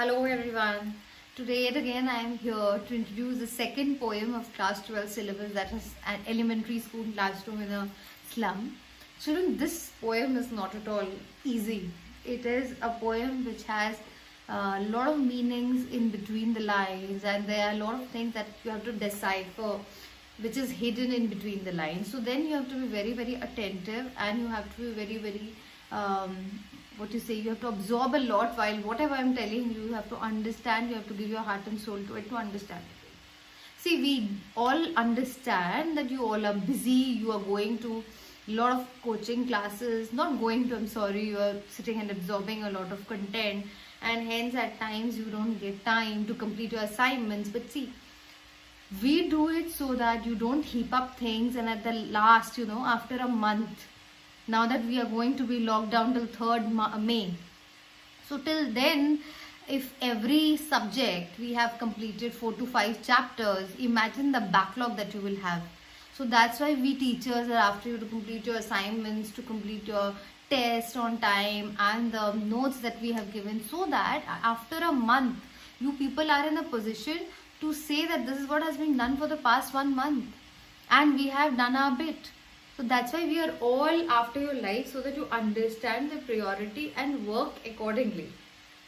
Hello everyone. Today yet again I am here to introduce the second poem of class 12 syllabus, that is an elementary school classroom in a slum. Children, this poem is not at all easy. It is a poem which has a lot of meanings in between the lines, and there are a lot of things that you have to decipher which is hidden in between the lines. So then you have to be very attentive, and you have to be very um, you have to absorb a lot while whatever I'm telling you, you have to understand, you have to give your heart and soul to it to understand it. See, we all understand that you all are busy, you are going to a lot of coaching classes, not going to, I'm sorry, you are sitting and absorbing a lot of content, and hence at times you don't get time to complete your assignments. But see, we do it so that you don't heap up things, and at the last, after a month, now that we are going to be locked down till 3rd May. So till then, if every subject we have completed 4 to 5 chapters, imagine the backlog that you will have. So that's why we teachers are after you to complete your assignments, to complete your test on time, and the notes that we have given, so that after a month, you people are in a position to say that this is what has been done for the past 1 month, and we have done our bit. So that's why we are all after your life, so that you understand the priority and work accordingly.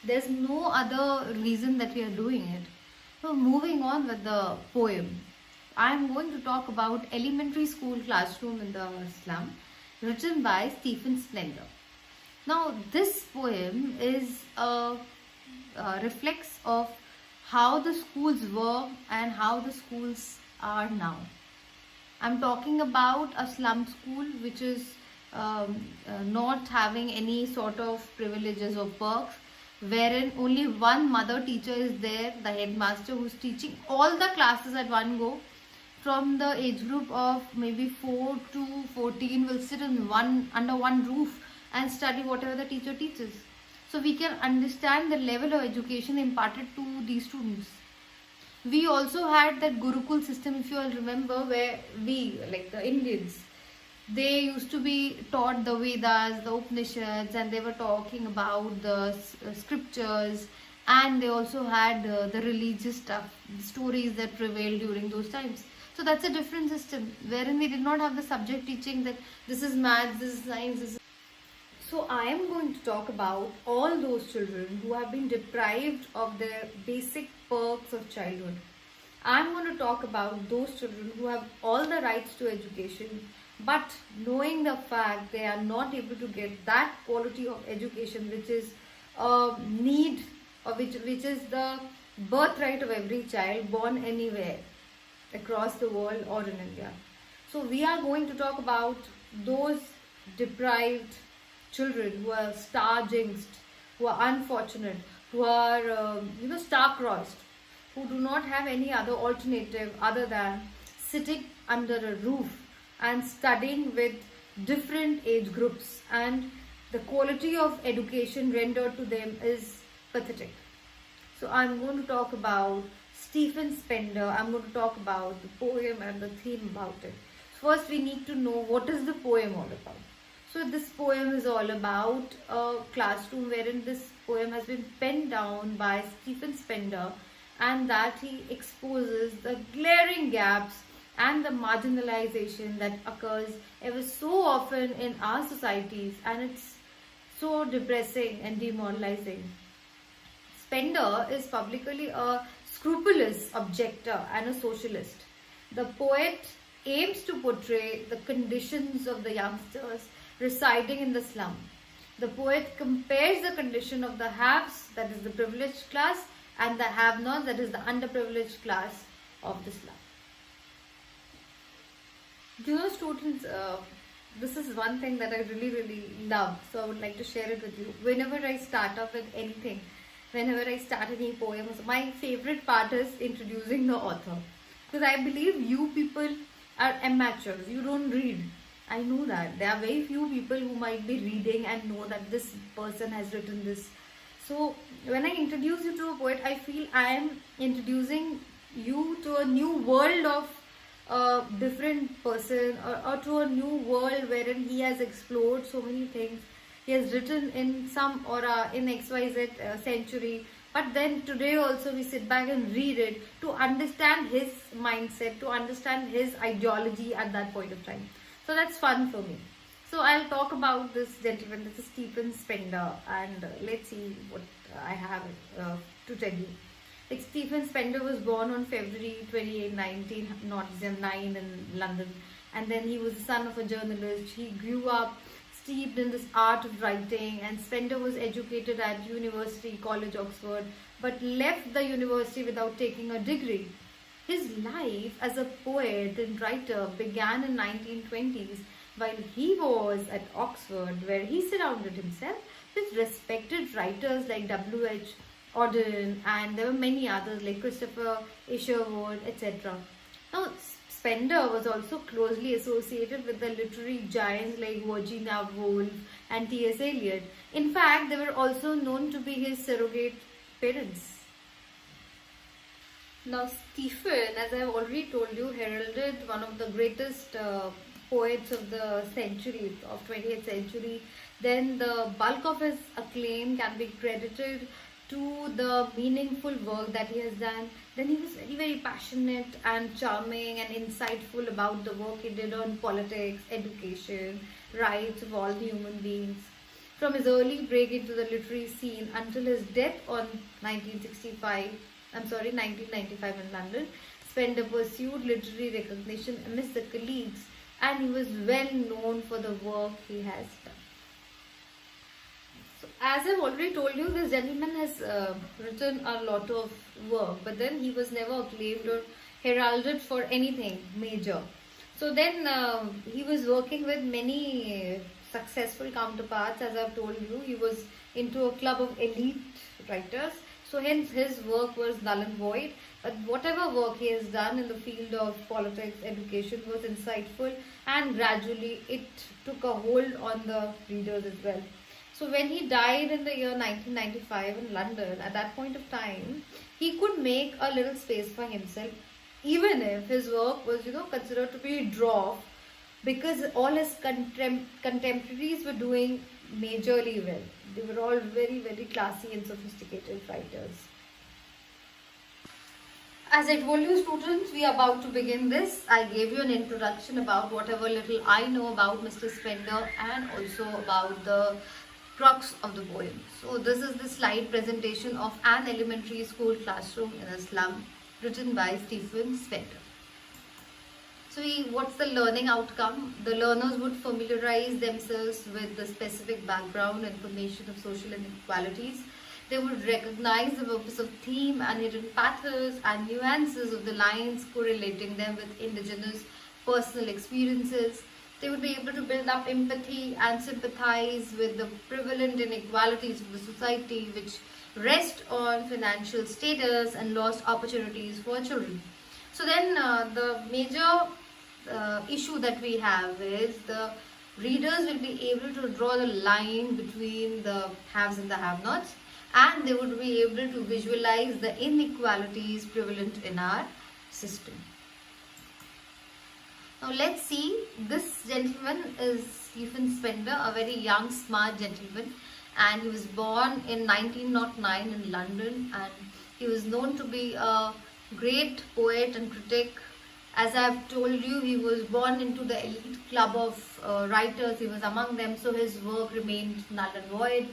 There's no other reason that we are doing it. So moving on with the poem, I'm going to talk about Elementary School Classroom in the Slum, written by Stephen Spender. Now this poem is reflects of how the schools were and how the schools are now. I'm talking about a slum school which is not having any sort of privileges or perks, wherein only one mother teacher is there, the headmaster, who's teaching all the classes at one go. From the age group of maybe 4 to 14 will sit in under one roof and study whatever the teacher teaches. So we can understand the level of education imparted to these students. We also had that Gurukul system, if you all remember, where we, like the Indians, they used to be taught the Vedas, the Upanishads, and they were talking about the scriptures, and they also had the religious stuff, the stories that prevailed during those times. So that's a different system, wherein we did not have the subject teaching that this is maths, this is science, this is... So I am going to talk about all those children who have been deprived of their basic perks of childhood. I'm going to talk about those children who have all the rights to education, but knowing the fact they are not able to get that quality of education which is a need, or which is the birthright of every child born anywhere across the world or in India. So we are going to talk about those deprived children who are star-jinxed, who are unfortunate, who are star-crossed, who do not have any other alternative other than sitting under a roof and studying with different age groups, and the quality of education rendered to them is pathetic. So I'm going to talk about Stephen Spender. I'm going to talk about the poem and the theme about it. First, we need to know what is the poem all about. So this poem is all about a classroom wherein this poem has been penned down by Stephen Spender, and that he exposes the glaring gaps and the marginalization that occurs ever so often in our societies, and it's so depressing and demoralizing. Spender is publicly a scrupulous objector and a socialist. The poet aims to portray the conditions of the youngsters residing in the slum. The poet compares the condition of the haves, that is the privileged class, and the have-nots, that is the underprivileged class of the slum. Students, this is one thing that I really love, so I would like to share it with you. Whenever I start off with anything, whenever I start any poems, my favorite part is introducing the author, because I believe you people are amateurs, you don't read. I know that there are very few people who might be reading and know that this person has written this. So when I introduce you to a poet, I feel I am introducing you to a new world of a different person, or to a new world wherein he has explored so many things. He has written in some or in XYZ century But then today also we sit back and read it to understand his mindset, to understand his ideology at that point of time. So that's fun for me. So I'll talk about this gentleman. This is Stephen Spender, and let's see what I have to tell you. Like, Stephen Spender was born on February 28, 1909 in London, and then he was the son of a journalist. He grew up steeped in this art of writing, and Spender was educated at University College Oxford, but left the university without taking a degree. His life as a poet and writer began in 1920s while he was at Oxford, where he surrounded himself with respected writers like W.H. Auden, and there were many others like Christopher Isherwood, etc. Now, Spender was also closely associated with the literary giants like Virginia Woolf and T.S. Eliot. In fact, they were also known to be his surrogate parents. Now, Stephen, as I have already told you, heralded one of the greatest poets of the century, of 20th century. Then the bulk of his acclaim can be credited to the meaningful work that he has done. Then he was very, very passionate and charming and insightful about the work he did on politics, education, rights of all human beings. From his early break into the literary scene until his death on 1995 in London, Spender pursued literary recognition amidst the colleagues, and he was well known for the work he has done. So, as I've already told you, this gentleman has written a lot of work, but then he was never acclaimed or heralded for anything major. So then he was working with many successful counterparts. As I've told you, he was into a club of elite writers. So hence his work was null and void. But whatever work he has done in the field of politics, education was insightful, and gradually it took a hold on the readers as well. So when he died in the year 1995 in London, at that point of time, he could make a little space for himself, even if his work was, considered to be dwarf, because all his contemporaries were doing majorly well. They were all very, very classy and sophisticated writers. As I told you, students, we are about to begin this. I gave you an introduction about whatever little I know about Mr. Spender, and also about the crux of the poem. So this is the slide presentation of An Elementary School Classroom in a Slum, written by Stephen Spender. So what's the learning outcome? The learners would familiarize themselves with the specific background information of social inequalities. They would recognize the purpose of theme and hidden pathos and nuances of the lines, correlating them with indigenous personal experiences. They would be able to build up empathy and sympathize with the prevalent inequalities of the society, which rest on financial status and lost opportunities for children. So then the major issue that we have is the readers will be able to draw the line between the haves and the have-nots, and they would be able to visualize the inequalities prevalent in our system. Now let's see, this gentleman is Stephen Spender, a very young, smart gentleman, and he was born in 1909 in London, and he was known to be a great poet and critic. As I've told you, he was born into the elite club of writers. He was among them, so his work remained null and void.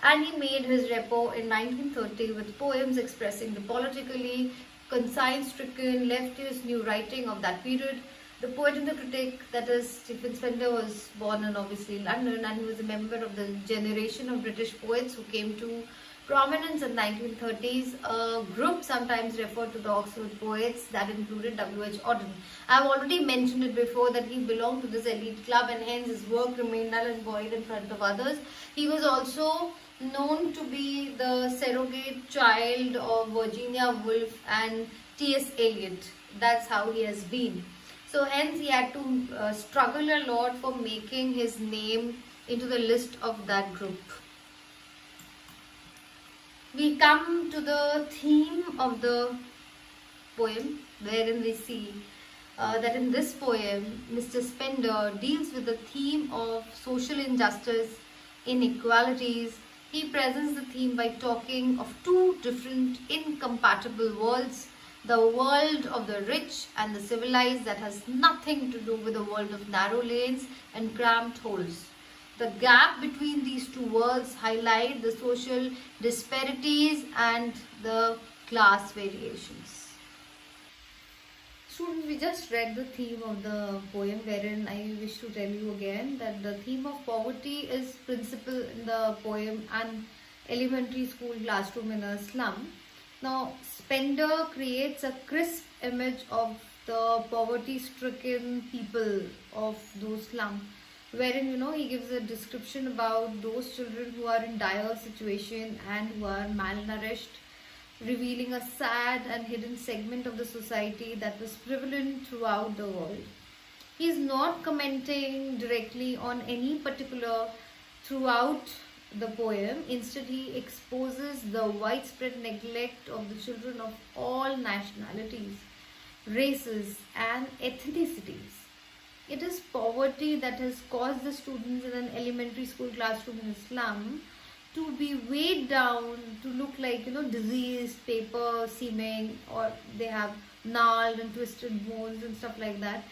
And he made his repo in 1930 with poems expressing the politically conscience-stricken leftist new writing of that period. The poet and the critic, that is Stephen Spender, was born in obviously London, and he was a member of the generation of British poets who came to prominence in 1930s, a group sometimes referred to the Oxford poets that included W.H. Auden. I've already mentioned it before that he belonged to this elite club, and hence his work remained null and void in front of others. He was also known to be the surrogate child of Virginia Woolf and T.S. Eliot. That's how he has been. So hence he had to struggle a lot for making his name into the list of that group. We come to the theme of the poem, wherein we see that in this poem, Mr. Spender deals with the theme of social injustice, inequalities, He presents the theme by talking of two different incompatible worlds, the world of the rich and the civilized that has nothing to do with the world of narrow lanes and cramped holes. The gap between these two worlds highlight the social disparities and the class variations. Students, we just read the theme of the poem, wherein I wish to tell you again that the theme of poverty is principal in the poem and elementary school classroom in a slum. Now, Spender creates a crisp image of the poverty-stricken people of those slums, wherein he gives a description about those children who are in dire situation and who are malnourished, revealing a sad and hidden segment of the society that was prevalent throughout the world. He is not commenting directly on any particular throughout the poem. Instead, he exposes the widespread neglect of the children of all nationalities, races, and ethnicities. It is poverty that has caused the students in an elementary school classroom in a slum to be weighed down, to look like diseased, paper seeming, or they have gnarled and twisted bones and stuff like that.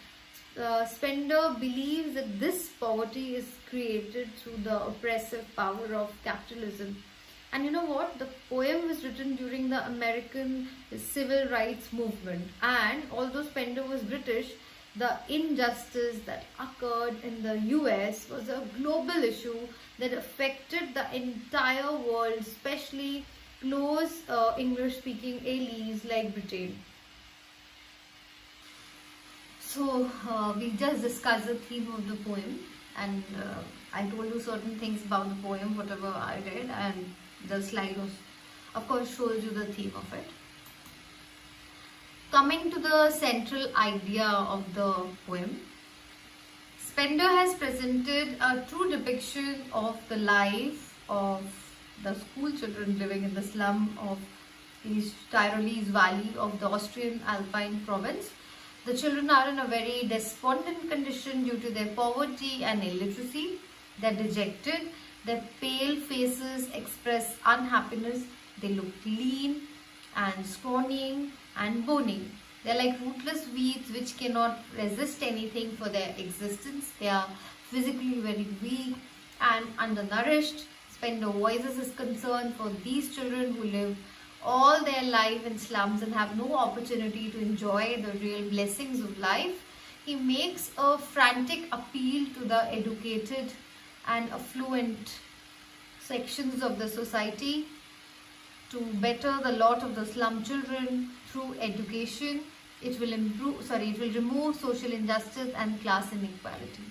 Spender believes that this poverty is created through the oppressive power of capitalism. And you know what? The poem was written during the American civil rights movement, and although Spender was British, the injustice that occurred in the US was a global issue that affected the entire world, especially close English speaking allies like Britain. So we just discussed the theme of the poem, and I told you certain things about the poem, whatever I read, and the slide was, of course, shows you the theme of it. Coming to the central idea of the poem, Spender has presented a true depiction of the life of the school children living in the slum of East Tyrolese Valley of the Austrian Alpine province. The children are in a very despondent condition due to their poverty and illiteracy. They are dejected. Their pale faces express unhappiness. They look lean and scrawny and bony. They are like rootless weeds which cannot resist anything for their existence. They are physically very weak and undernourished. Spender voices his concern for these children who live all their life in slums and have no opportunity to enjoy the real blessings of life. He makes a frantic appeal to the educated and affluent sections of the society to better the lot of the slum children through education. It will remove social injustice and class inequality.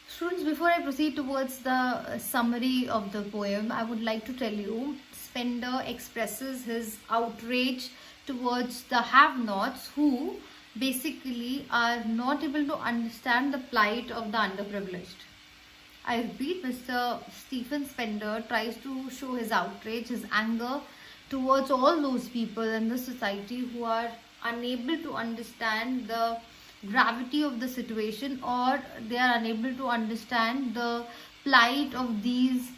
Students, before I proceed towards the summary of the poem, I would like to tell you, Spender expresses his outrage towards the have-nots who basically are not able to understand the plight of the underprivileged. I repeat, Mr. Stephen Spender tries to show his outrage, his anger towards all those people in the society who are unable to understand the gravity of the situation, or they are unable to understand the plight of these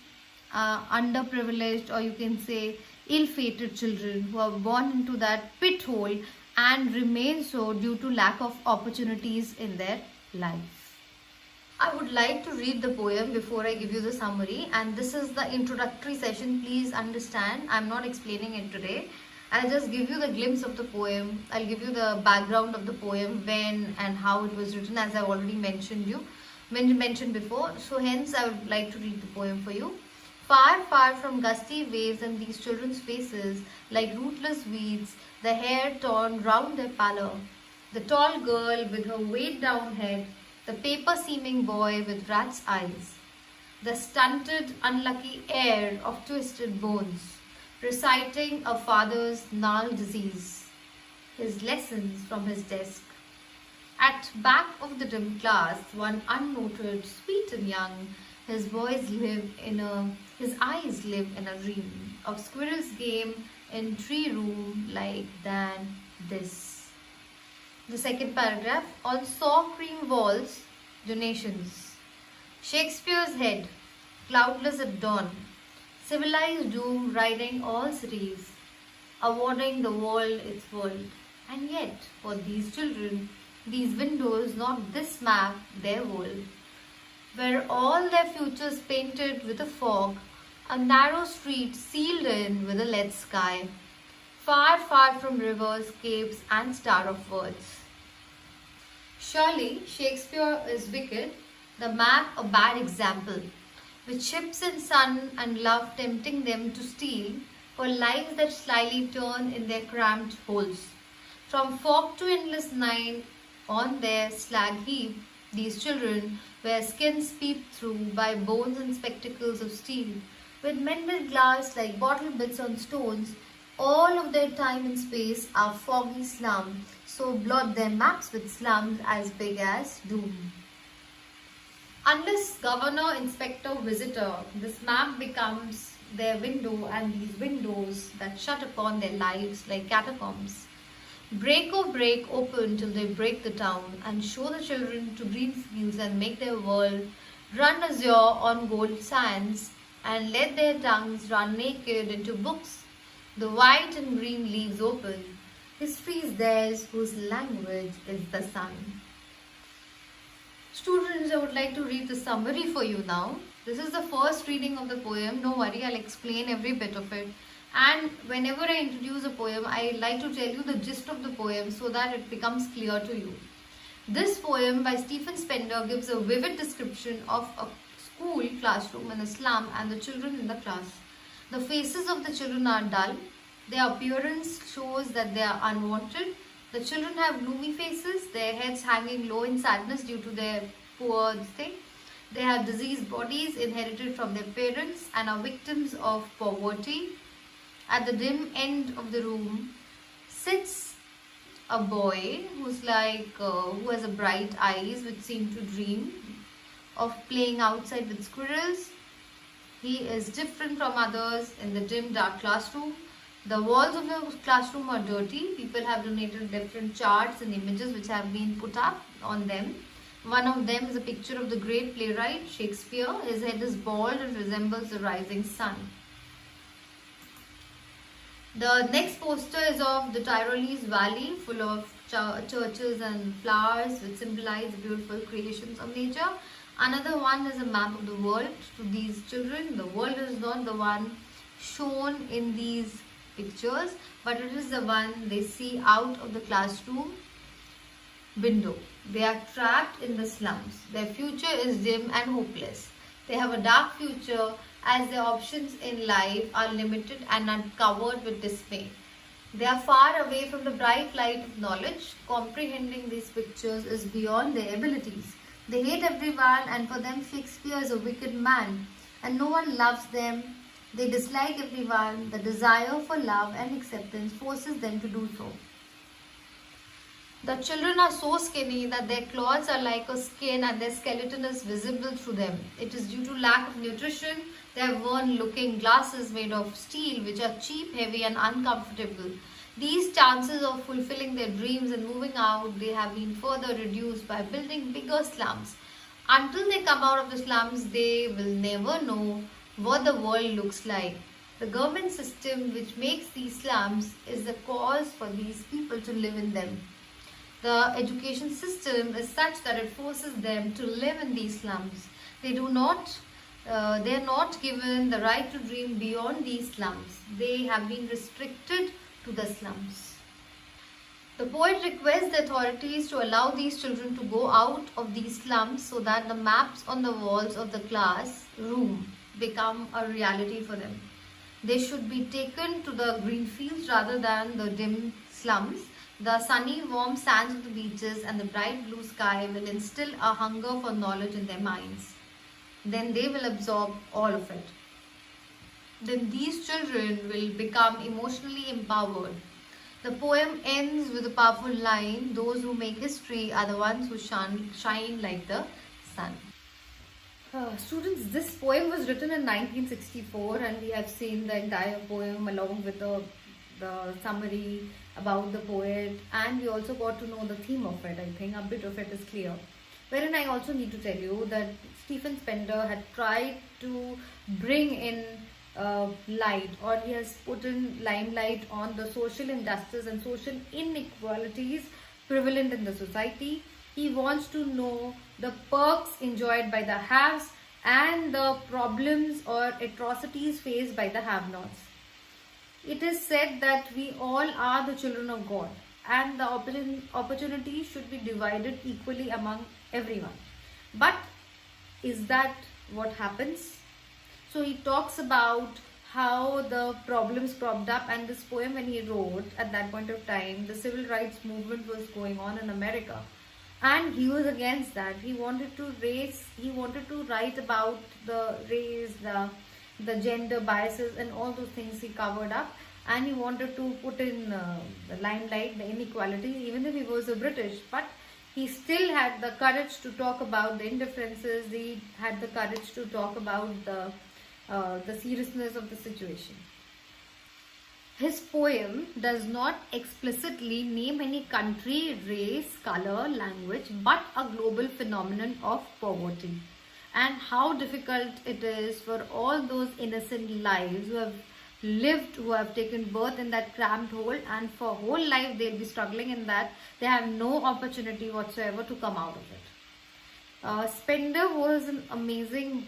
underprivileged, or you can say ill-fated children who are born into that pit hole and remain so due to lack of opportunities in their life. I would like to read the poem before I give you the summary, and this is the introductory session. Please understand, I'm not explaining it today. I'll just give you the glimpse of the poem. I'll give you the background of the poem, when and how it was written, as I've already mentioned before. So hence I would like to read the poem for you. Far, far from gusty waves and these children's faces, like rootless weeds, the hair torn round their pallor, the tall girl with her weighed down head, the paper-seeming boy with rat's eyes, the stunted, unlucky heir of twisted bones, reciting a father's gnarled disease, his lessons from his desk. At back of the dim class, one unnoted, sweet and young, his eyes live in a dream of squirrel's game in tree room like than this. The second paragraph, on saw cream walls, donations. Shakespeare's head, cloudless at dawn, Civilized doom riding all cities, awarding the world its world. And yet, for these children, these windows, not this map, their world, where all their futures painted with a fog, a narrow street sealed in with a lead sky, far, far from rivers, capes, and star of words. Surely Shakespeare is wicked, the map a bad example, with ships and sun and love tempting them to steal for lives that slyly turn in their cramped holes. From fog to endless night, on their slag heap, these children wear skins peeped through by bones and spectacles of steel, with mended glass like bottle bits on stones. All of their time and space are foggy slum, so blot their maps with slums as big as doom. Unless governor, inspector, visitor, this map becomes their window and these windows that shut upon their lives like catacombs. Break or break open till they break the town and show the children to green fields and make their world run azure on gold sands and let their tongues run naked into books. The white and green leaves open. History is theirs whose language is the sun. Students, I would like to read the summary for you now. This is the first reading of the poem. No worry, I'll explain every bit of it. And whenever I introduce a poem, I like to tell you the gist of the poem so that it becomes clear to you. This poem by Stephen Spender gives a vivid description of a school classroom in a slum and the children in the class. The faces of the children are dull. Their appearance shows that they are unwanted. The children have gloomy faces, their heads hanging low in sadness due to their poor state. They have diseased bodies inherited from their parents and are victims of poverty. At the dim end of the room sits a boy who has a bright eyes which seem to dream of playing outside with squirrels. He is different from others in the dim dark classroom. The walls of the classroom are dirty. People have donated different charts and images which have been put up on them. One of them is a picture of the great playwright Shakespeare. His head is bald and resembles the rising sun. The next poster is of the Tyrolese Valley, full of churches and flowers which symbolize beautiful creations of nature. Another one is a map of the world to these children. The world is not the one shown in these pictures, but it is the one they see out of the classroom window. They are trapped in the slums. Their future is dim and hopeless. They have a dark future as their options in life are limited and are covered with dismay. They are far away from the bright light of knowledge. Comprehending these pictures is beyond their abilities. They hate everyone, and for them Shakespeare is a wicked man and no one loves them. They dislike everyone. The desire for love and acceptance forces them to do so. The children are so skinny that their clothes are like a skin and their skeleton is visible through them. It is due to lack of nutrition. They have worn-looking glasses made of steel which are cheap, heavy and uncomfortable. These chances of fulfilling their dreams and moving out, they have been further reduced by building bigger slums. Until they come out of the slums, they will never know what the world looks like. The government system which makes these slums is the cause for these people to live in them. The education system is such that it forces them to live in these slums. They are not given the right to dream beyond these slums. They have been restricted to the slums. The poet requests the authorities to allow these children to go out of these slums so that the maps on the walls of the classroom become a reality for them. They should be taken to the green fields rather than the dim slums. The sunny, warm sands of the beaches and the bright blue sky will instill a hunger for knowledge in their minds. Then they will absorb all of it. Then these children will become emotionally empowered. The poem ends with a powerful line, "Those who make history are the ones who shine like the sun." Students, this poem was written in 1964 and we have seen the entire poem along with the summary about the poet, and we also got to know the theme of it. I think a bit of it is clear. Wherein I also need to tell you that Stephen Spender had tried to bring in light, or he has put in limelight on the social injustice and social inequalities prevalent in the society. He wants to know the perks enjoyed by the haves and the problems or atrocities faced by the have-nots. It is said that we all are the children of God, and the opportunity should be divided equally among everyone. But is that what happens? So he talks about how the problems cropped up, and this poem, when he wrote at that point of time, the civil rights movement was going on in America, and he was against that. He wanted to write about the race, the gender biases and all those things he covered up, and he wanted to put in the limelight the inequalities, even if he was a British. But he still had the courage to talk about the indifferences. He had the courage to talk about the seriousness of the situation. His poem does not explicitly name any country, race, color, language, but a global phenomenon of poverty, and how difficult it is for all those innocent lives who have lived, who have taken birth in that cramped hole, and for whole life they'll be struggling in that. They have no opportunity whatsoever to come out of it. Spender was an amazing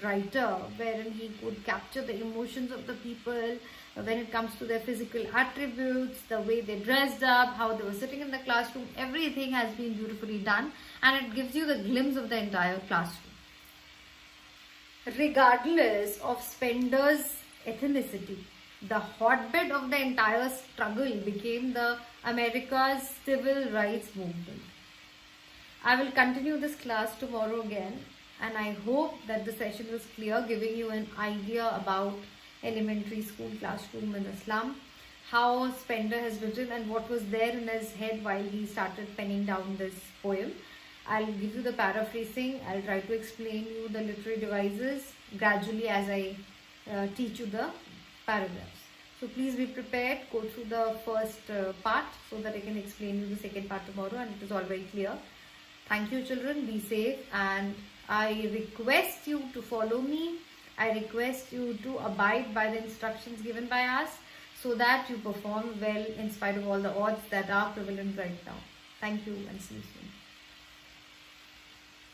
writer, wherein he could capture the emotions of the people when it comes to their physical attributes, the way they dressed up, how they were sitting in the classroom. Everything has been beautifully done, and it gives you the glimpse of the entire classroom. Regardless of Spender's ethnicity, the hotbed of the entire struggle became the America's civil rights movement. I will continue this class tomorrow again, and I hope that the session was clear, giving you an idea about elementary school classroom in the slum, how Spender has written and what was there in his head while he started penning down this poem. I'll give you the paraphrasing. I'll try to explain you the literary devices gradually as I teach you the paragraphs. So please be prepared, go through the first part so that I can explain you the second part tomorrow, and it is all very clear. Thank you, children. Be safe, and I request you to follow me. I request you to abide by the instructions given by us so that you perform well in spite of all the odds that are prevalent right now. Thank you, and see you soon.